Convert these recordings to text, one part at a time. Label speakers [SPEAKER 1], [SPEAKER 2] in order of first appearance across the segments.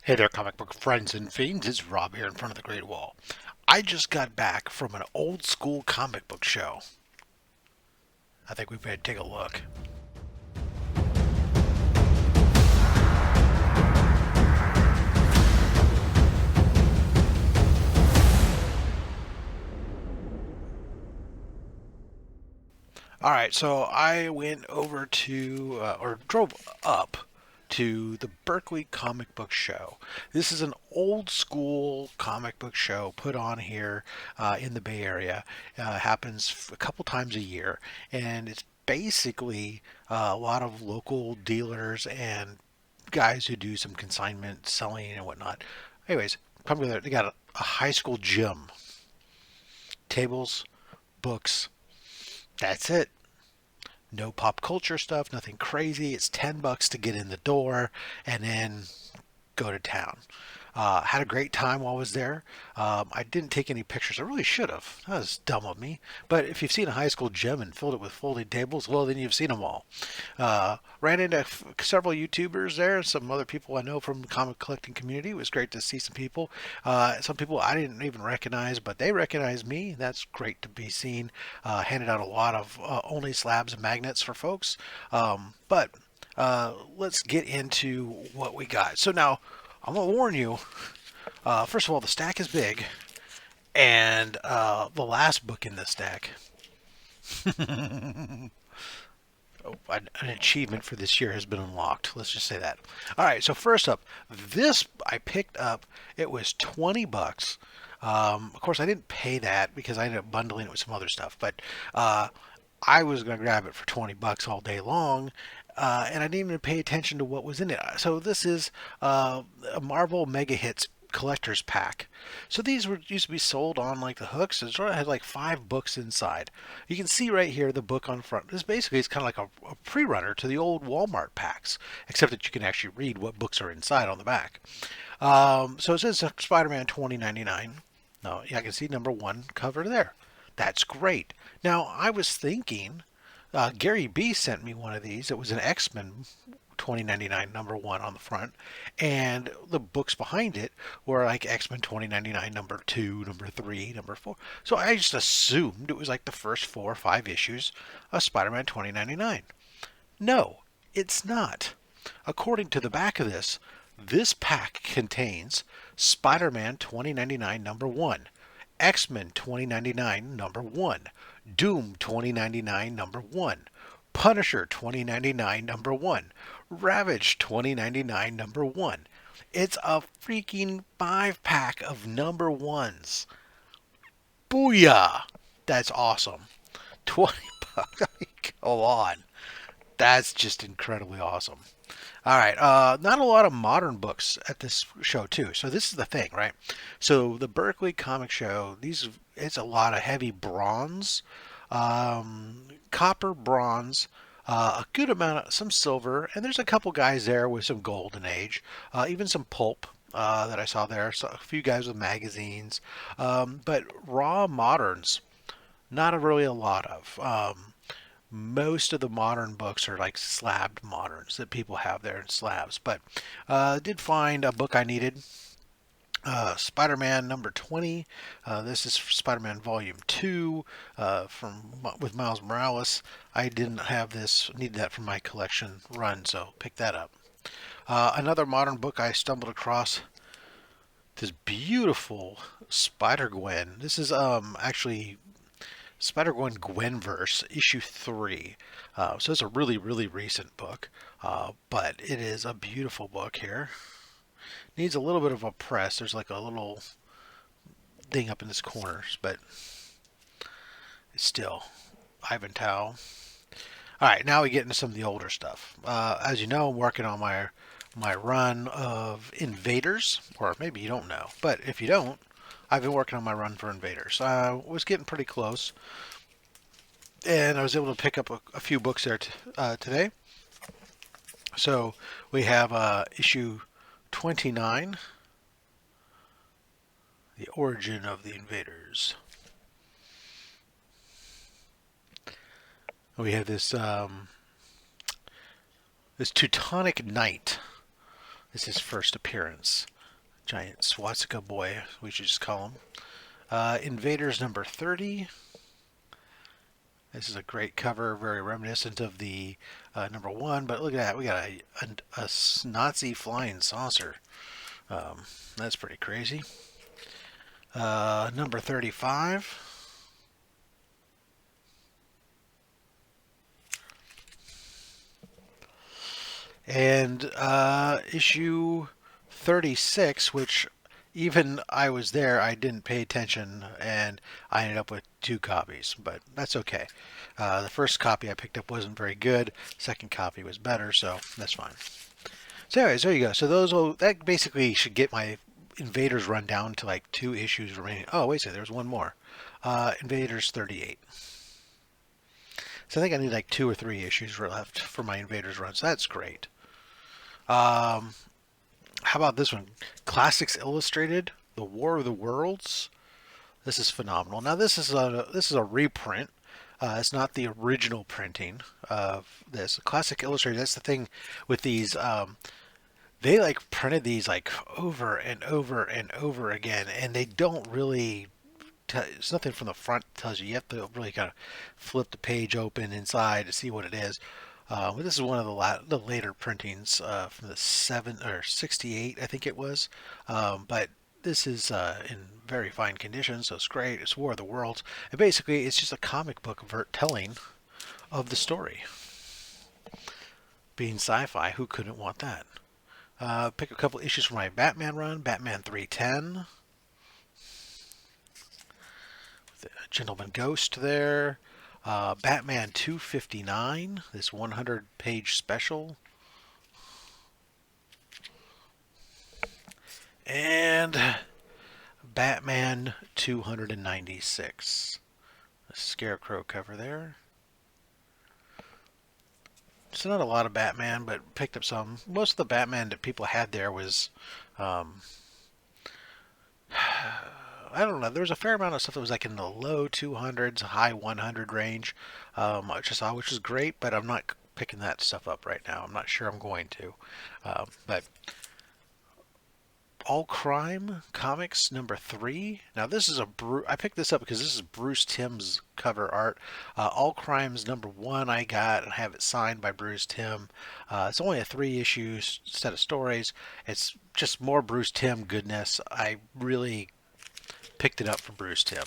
[SPEAKER 1] Hey there, comic book friends and fiends. It's Rob here in front of the Great Wall. I just got back from an old school comic book show. I think we better take a look. Alright, so I went over to, or drove up to the Berkeley Comic Book Show. This is an old school comic book show put on here in the Bay Area. Happens a couple times a year, and it's basically a lot of local dealers and guys who do some consignment selling and whatnot. Anyways, come there. They got a high school gym, tables, books. That's it. No pop culture stuff, nothing crazy. It's $10 to get in the door and then go to town. Had a great time while I was there. I didn't take any pictures. I really should have. That was dumb of me. But if you've seen a high school gym and filled it with folding tables, well, then you've seen them all. Ran into several YouTubers there, some other people I know from the comic collecting community. It was great to see some people. Some people I didn't even recognize, but they recognized me. That's great to be seen. Handed out a lot of OnlySlabs magnets for folks. But let's get into what we got. So now, I'm going to warn you. First of all, the stack is big, and the last book in the stack, an achievement for this year has been unlocked. Let's just say that. All right, so first up, this I picked up. It was $20. Of course, I didn't pay that because I ended up bundling it with some other stuff, but I was going to grab it for $20 all day long, and I didn't even pay attention to what was in it. So this is a Marvel Megahits collector's pack. So these were used to be sold on like the hooks. It sort of had like 5 books inside. You can see right here the book on front. This basically is kind of like a pre-runner to the old Walmart packs, except that you can actually read what books are inside on the back. So it says Spider-Man 2099. No, yeah, I can see number 1 cover there. That's great. Now, I was thinking, Gary B sent me one of these. It was an X-Men 2099 number 1 on the front, and the books behind it were like X-Men 2099 number 2, number 3, number 4. So I just assumed it was like the first 4 or 5 issues of Spider-Man 2099. No, it's not. According to the back of this pack contains Spider-Man 2099 number 1, X-Men 2099 number 1, Doom 2099 number 1, Punisher 2099 number 1, Ravage 2099 number 1. It's a freaking 5 pack of number 1s. Booyah! That's awesome. $20. I mean, go on. That's just incredibly awesome. All right, not a lot of modern books at this show too. So this is the thing, right? So the Berkeley Comic Show, it's a lot of heavy bronze, copper, bronze, a good amount of some silver, and there's a couple guys there with some golden age, even some pulp. That I saw there, so a few guys with magazines, but raw moderns, not really a lot of. Most of the modern books are like slabbed moderns that people have there in slabs. But did find a book I needed. Spider-Man number 20. This is Spider-Man Volume 2 with Miles Morales. I didn't have this, needed that for my collection run, so picked that up. Another modern book I stumbled across. This beautiful Spider-Gwen. This is actually Spider-Gwen Gwenverse, issue 3. So it's a really, really recent book, but it is a beautiful book here. Needs a little bit of a press. There's like a little thing up in this corners, but it's still Ivanhoe. All right, now we get into some of the older stuff. As you know, I'm working on my run of Invaders, or maybe you don't know, but if you don't, I've been working on my run for Invaders. I was getting pretty close, and I was able to pick up a few books there today. So we have issue 29, The Origin of the Invaders. We have this Teutonic Knight. This is his first appearance. Giant swastika boy, we should just call him. Invaders number 30. This is a great cover, very reminiscent of the number 1, but look at that. We got a Nazi flying saucer. That's pretty crazy. Number 35. And issue 36, which even I was there, I didn't pay attention, and I ended up with 2 copies, but that's okay. The first copy I picked up wasn't very good. Second copy was better, so that's fine. So anyways, there you go. So that basically should get my Invaders run down to like 2 issues remaining. Oh, wait a second, there's one more. Invaders 38. So I think I need like 2 or 3 issues left for my Invaders run, so that's great. How about this one? Classics Illustrated, The War of the Worlds. This is phenomenal. Now this is a reprint. It's not the original printing of this. Classic Illustrated. That's the thing with these. They like printed these like over and over and over again, and they don't really. It's nothing from the front that tells you. You have to really kind of flip the page open inside to see what it is. But this is one of the later printings from the 68, I think it was. But this is in very fine condition, so it's great. It's War of the Worlds, and basically it's just a comic book telling of the story. Being sci-fi, who couldn't want that? Pick a couple issues from my Batman run, Batman 310. The Gentleman Ghost there. Batman 259, this 100-page special. And Batman 296. A Scarecrow cover there. So not a lot of Batman, but picked up some. Most of the Batman that people had there was... I don't know. There was a fair amount of stuff that was like in the low 200s, high 100 range, which I saw, which is great, but I'm not picking that stuff up right now. I'm not sure I'm going to. But All Crime Comics number 3. Now this is I picked this up because this is Bruce Timm's cover art. All Crimes number 1 I got and have it signed by Bruce Timm. It's only a 3-issue set of stories. It's just more Bruce Timm goodness. I really picked it up from Bruce Timm.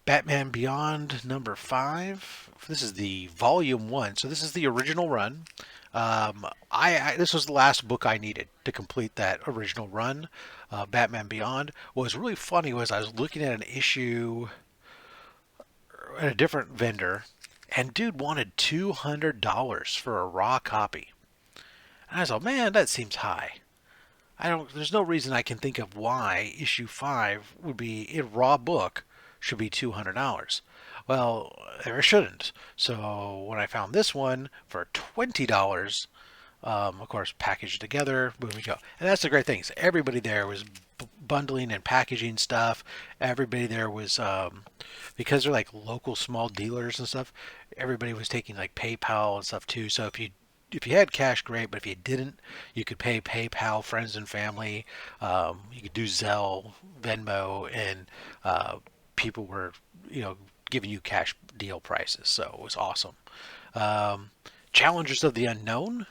[SPEAKER 1] Batman Beyond number 5. This is the volume 1, so this is the original run. This was the last book I needed to complete that original run. Batman Beyond. What was really funny was I was looking at an issue at a different vendor, and dude wanted $200 for a raw copy. And I was like, man, that seems high. There's no reason I can think of why issue 5 would be, a raw book should be $200. Well, there shouldn't. So when I found this one for $20, of course, packaged together, boom, we go. And that's the great thing. Everybody there was bundling and packaging stuff. Everybody there was, because they're like local small dealers and stuff, everybody was taking like PayPal and stuff too. So if you had cash, great, but if you didn't, you could pay PayPal, friends and family. You could do Zelle, Venmo, and people were, giving you cash deal prices. So it was awesome. Challengers of the Unknown.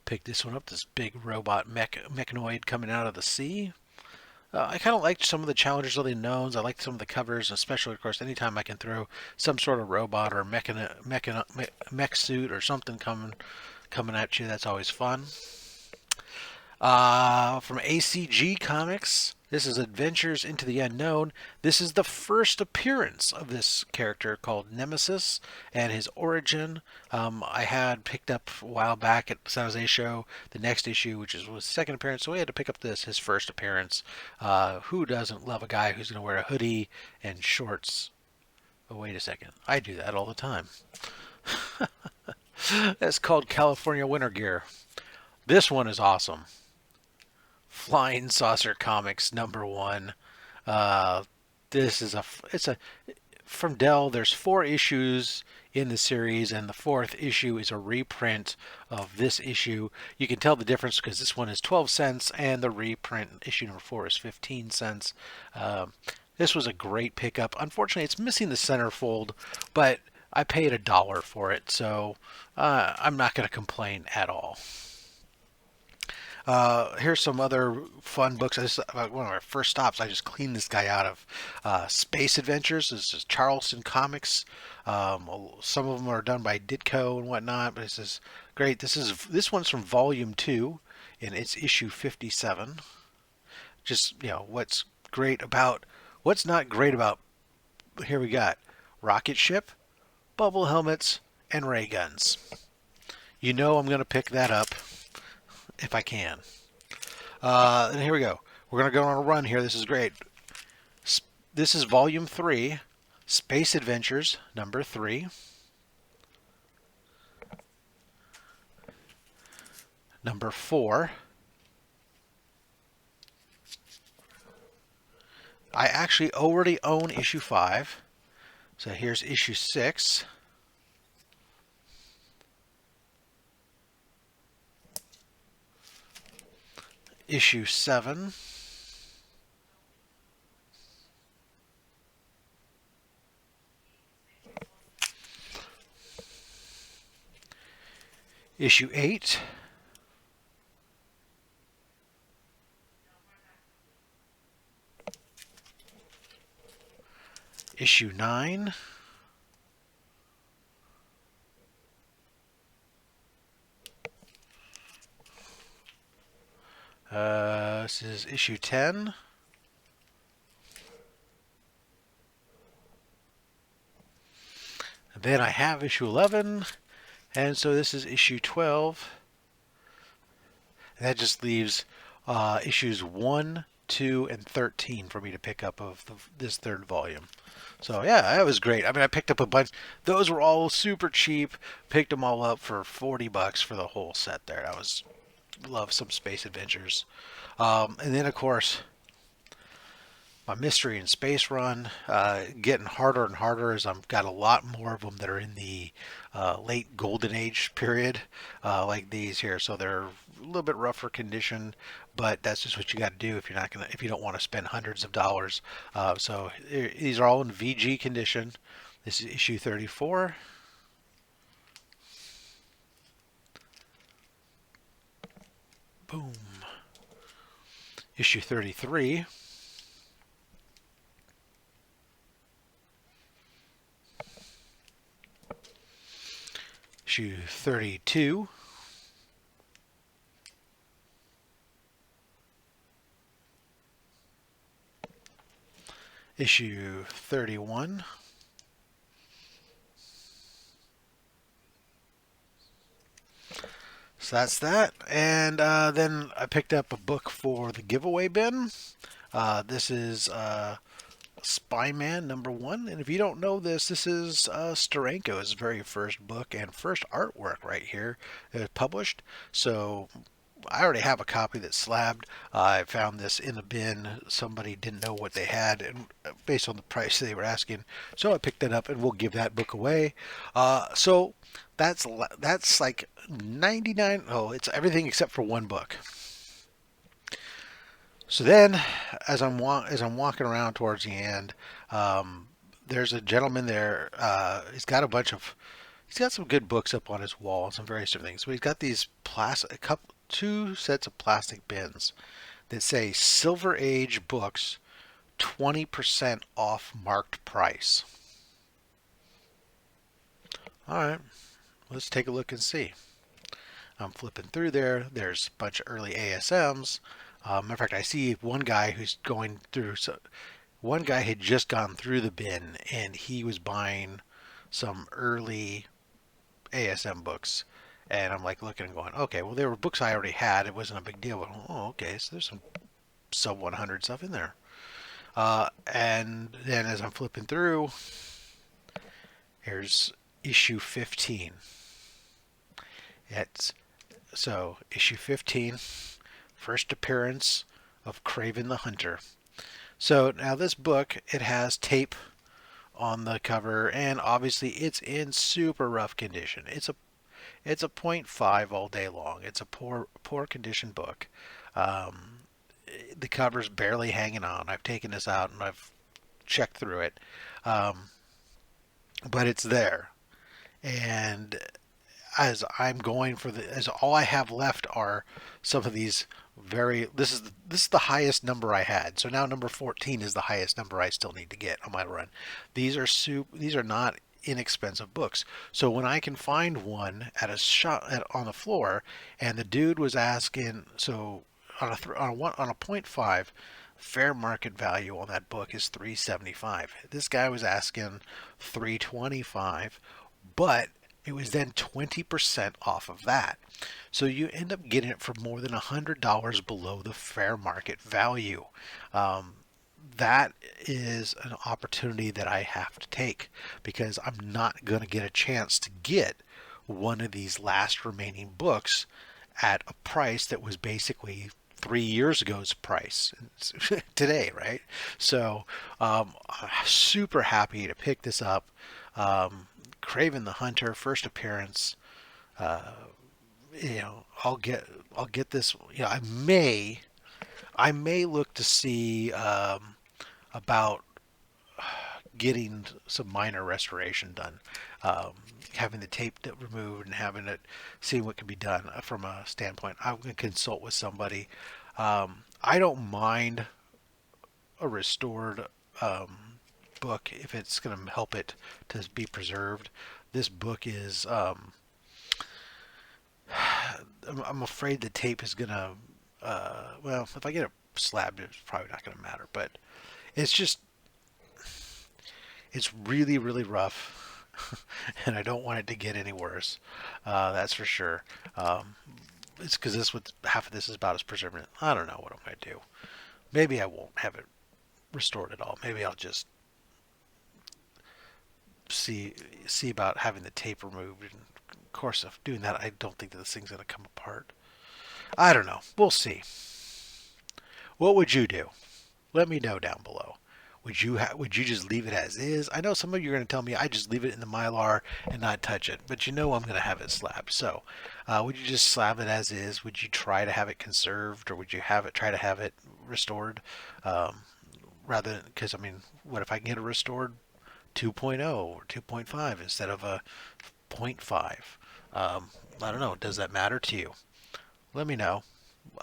[SPEAKER 1] Picked this one up. This big robot mechanoid coming out of the sea. I kind of liked some of the Challengers of the Unknowns. I liked some of the covers, especially, of course, anytime I can throw some sort of robot or mech suit or something coming at you, that's always fun. From ACG Comics, this is Adventures into the Unknown. This is the first appearance of this character called Nemesis and his origin. I had picked up a while back at the San Jose show the next issue, which was his second appearance, so we had to pick up his first appearance. Who doesn't love a guy who's going to wear a hoodie and shorts? Oh, wait a second. I do that all the time. That's called California Winter Gear. This one is awesome. Flying Saucer Comics number 1. This is from Dell. There's 4 issues in the series, and the 4th issue is a reprint of this issue. You can tell the difference because this one is 12 cents and the reprint issue number 4 is 15 cents. This was a great pickup. Unfortunately, it's missing the centerfold, but I paid $1 for it, so I'm not going to complain at all. Here's some other fun books. One of my first stops, I just cleaned this guy out of Space Adventures. This is Charleston Comics. Some of them are done by Ditko and whatnot, but this is great. This one's from Volume 2, and it's issue 57. Just, what's not great about, here we got rocket ship, bubble helmets, and ray guns. I'm going to pick that up if I can. And here we go. We're going to go on a run here. This is great. This is Volume 3, Space Adventures, number 3. Number 4. I actually already own issue 5. So here's issue 6. Issue 7. Issue 8. Issue 9. This is issue 10. And then I have issue 11. And so this is issue 12. And that just leaves issues 1, 2, and 13 for me to pick up of this 3rd volume. So yeah, that was great. I mean, I picked up a bunch. Those were all super cheap. Picked them all up for $40 for the whole set there. Love some Space Adventures. And then, of course, my Mystery in Space run, getting harder and harder as I've got a lot more of them that are in the late Golden Age period, like these here. So they're a little bit rougher condition, but that's just what you got to do if you don't want to spend hundreds of dollars. So these are all in VG condition. This is issue 34. Boom. Issue 33. Issue 32. Issue 31. So that's that. And then I picked up a book for the giveaway bin. This is Spyman #1. And if you don't know this is Steranko's very first book and first artwork right here published. So I already have a copy that's slabbed. I found this in the bin. Somebody didn't know what they had, and based on the price they were asking, so I picked it up, and we'll give that book away. So that's like 99. Oh, it's everything except for one book. So then, as I'm walking around towards the end, there's a gentleman there. He's got some good books up on his wall, some various different things. So he's got these two sets of plastic bins that say Silver Age books, 20% off marked price. All right, let's take a look and see. I'm flipping through there. There's a bunch of early ASMs. Matter of fact, I see one guy who's going through. So one guy had just gone through the bin, and he was buying some early ASM books. And I'm like looking and going, okay, well, there were books I already had. It wasn't a big deal. But, oh, okay, so there's some sub 100 stuff in there. And then as I'm flipping through, here's issue 15. So issue 15, first appearance of Craven the Hunter. So now this book, it has tape on the cover, and obviously it's in super rough condition. It's a .5 all day long. It's a poor condition book. Um, the cover's barely hanging on. I've taken this out and I've checked through it, um, but it's there. And as I'm going for as all I have left are some of these very this is the highest number I had. So now number 14 is the highest number I still need to get on my run. These are not inexpensive books. So when I can find one at a shop on the floor, and the dude was asking, so on a .5, fair market value on that book is 375. This guy was asking 325, but it was then 20% off of that. So you end up getting it for more than $100 below the fair market value. Um, that is an opportunity that I have to take because I'm not going to get a chance to get one of these last remaining books at a price that was basically 3 years ago's price today, right? So I'm super happy to pick this up. Craven the Hunter, first appearance. Uh, I'll get this. I may look to see about getting some minor restoration done, um, having the tape removed and having it, seeing what can be done from a standpoint. I'm going to consult with somebody. I don't mind a restored book if it's going to help it to be preserved. This book is, I'm afraid the tape is going to, well, if I get it slabbed, it's probably not going to matter, but it's just, it's really, really rough, and I don't want it to get any worse. That's for sure. It's because this what half of this is about is preserving it. I don't know what I'm going to do. Maybe I won't have it restored at all. Maybe I'll just see about having the tape removed. And of course, if doing that, I don't think that this thing's going to come apart. I don't know. We'll see. What would you do? Let me know down below. Would you just leave it as is? I know some of you are going to tell me I just leave it in the Mylar and not touch it, but you know I'm going to have it slabbed. So, would you just slab it as is? Would you try to have it conserved, or would you try to have it restored? Rather than, because I mean, what if I can get it restored 2.0 or 2.5 instead of a point 0.5? I don't know. Does that matter to you? Let me know.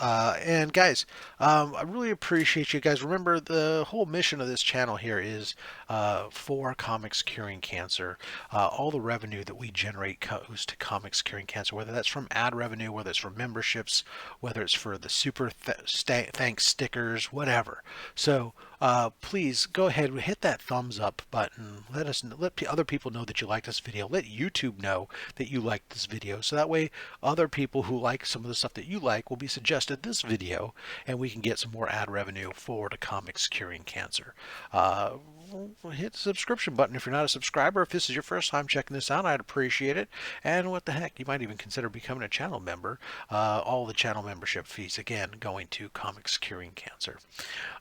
[SPEAKER 1] And guys, I really appreciate you guys. Remember, the whole mission of this channel here is for Comics Curing Cancer. All the revenue that we generate goes to Comics Curing Cancer, whether that's from ad revenue, whether it's from memberships, whether it's for the super thanks stickers, whatever. So please go ahead and hit that thumbs up button. Let other people know that you like this video. Let YouTube know that you like this video, so that way other people who like some of the stuff that you like will be suggested this video, and we can get some more ad revenue for the Comics Curing Cancer. Hit the subscription button if you're not a subscriber. If this is your first time checking this out, I'd appreciate it. And what the heck, you might even consider becoming a channel member. All the channel membership fees, again, going to Comics Curing Cancer.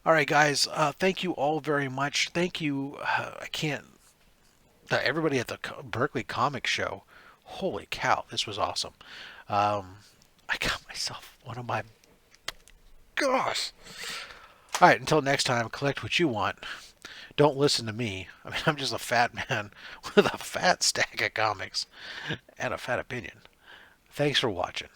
[SPEAKER 1] All right, guys, thank you all very much. Thank you. I can't. Everybody at the Berkeley Comic Show. Holy cow, this was awesome. I got myself one of my. Gosh. All right, until next time, collect what you want. Don't listen to me. I mean, I'm just a fat man with a fat stack of comics and a fat opinion. Thanks for watching.